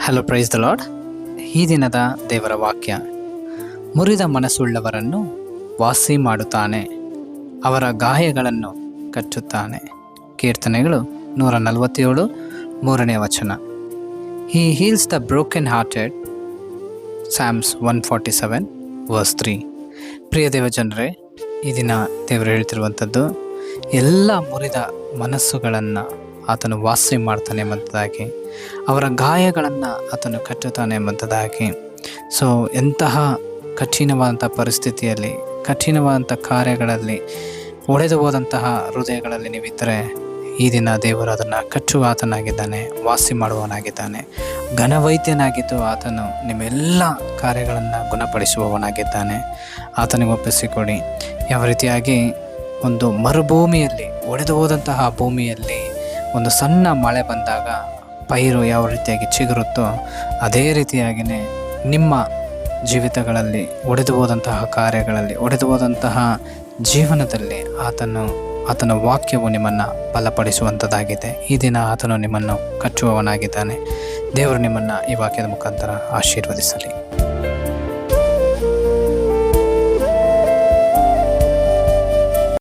Hello, praise the lord. ಈ ದಿನದ ದೇವರ ವಾಕ್ಯ: ಮುರಿದ ಮನಸ್ಸುಳ್ಳವರನ್ನು ವಾಸಿ ಮಾಡುತ್ತಾನೆ, ಅವರ ಗಾಯಗಳನ್ನು ಕಚ್ಚುತ್ತಾನೆ. ಕೀರ್ತನೆಗಳು 147, 3ನೇ ವಚನ. He heals the broken hearted. Psalms 147 verse 3. ಪ್ರಿಯ ದೇವಜನರೇ, ಈ ದಿನ ದೇವರು ಹೇಳ್ತಿರುವಂಥದ್ದು, ಎಲ್ಲ ಮುರಿದ ಮನಸ್ಸುಗಳನ್ನು ಆತನು ವಾಸಿ ಮಾಡ್ತಾನೆ ಎಂಬುದಾಗಿ, ಅವರ ಗಾಯಗಳನ್ನು ಆತನು ಕಟ್ಟುತ್ತಾನೆ ಎಂಬುದಾಗಿ. ಸೊ ಎಂತಹ ಕಠಿಣವಾದಂಥ ಪರಿಸ್ಥಿತಿಯಲ್ಲಿ, ಕಠಿಣವಾದಂಥ ಕಾರ್ಯಗಳಲ್ಲಿ, ಒಡೆದು ಹೋದಂತಹ ಹೃದಯಗಳಲ್ಲಿ ನೀವಿದ್ದರೆ, ಈ ದಿನ ದೇವರು ಅದನ್ನು ಕಟ್ಟುವ ಆತನಾಗಿದ್ದಾನೆ, ವಾಸಿ ಮಾಡುವವನಾಗಿದ್ದಾನೆ. ಘನವೈದ್ಯನಾಗಿದ್ದು ಆತನು ನಿಮ್ಮೆಲ್ಲ ಕಾರ್ಯಗಳನ್ನು ಗುಣಪಡಿಸುವವನಾಗಿದ್ದಾನೆ. ಆತನಿಗೆ ಒಪ್ಪಿಸಿಕೊಡಿ. ಯಾವ ರೀತಿಯಾಗಿ ಒಂದು ಮರುಭೂಮಿಯಲ್ಲಿ, ಒಡೆದು ಹೋದಂತಹ ಭೂಮಿಯಲ್ಲಿ ಒಂದು ಸಣ್ಣ ಮಳೆ ಬಂದಾಗ ಪೈರು ಯಾವ ರೀತಿಯಾಗಿ ಚಿಗುರುತ್ತೋ, ಅದೇ ರೀತಿಯಾಗಿಯೇ ನಿಮ್ಮ ಜೀವಿತಗಳಲ್ಲಿ, ಒಡೆದು ಹೋದಂತಹ ಕಾರ್ಯಗಳಲ್ಲಿ, ಒಡೆದು ಹೋದಂತಹ ಜೀವನದಲ್ಲಿ ಆತನ ವಾಕ್ಯವು ನಿಮ್ಮನ್ನು ಬಲಪಡಿಸುವಂಥದ್ದಾಗಿದೆ. ಈ ದಿನ ಆತನು ನಿಮ್ಮನ್ನು ಕಚ್ಚುವವನಾಗಿದ್ದಾನೆ. ದೇವರು ನಿಮ್ಮನ್ನು ಈ ವಾಕ್ಯದ ಮುಖಾಂತರ ಆಶೀರ್ವದಿಸಲಿ.